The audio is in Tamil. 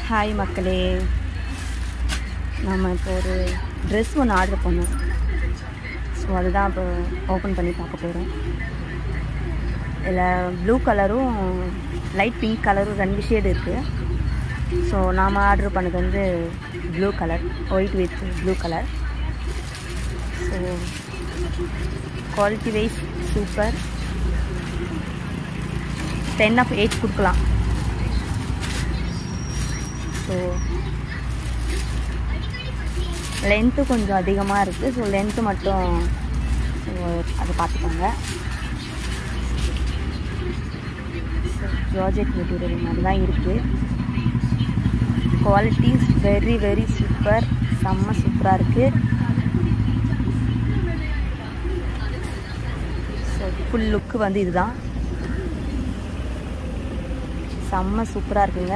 ஹாய் மக்களே, நம்ம இப்போ ஒரு ட்ரெஸ் ஒன்று ஆர்டர் பண்ணோம். ஸோ அதுதான் இப்போ ஓப்பன் பண்ணி பார்க்க போகிறோம். இதில் ப்ளூ கலரும் லைட் பிங்க் கலரும் 2 ஷேடு இருக்குது. ஸோ நாம் ஆர்டர் பண்ணது வந்து blue colour, white with blue colour. So quality wise super. 10 of 8 கொடுக்கலாம். ஸோ லென்த்து கொஞ்சம் அதிகமாக இருக்குது. ஸோ லென்த்து மட்டும் அதை பார்த்துக்கோங்க. ஜார்ஜெட் மெட்டீரியல் மாதிரி தான் இருக்குது. குவாலிட்டி வெரி வெரி சூப்பர், செம்ம சூப்பராக இருக்குது. ஸோ ஃபுல் லுக்கு வந்து இதுதான், செம்ம சூப்பராக இருக்குங்க.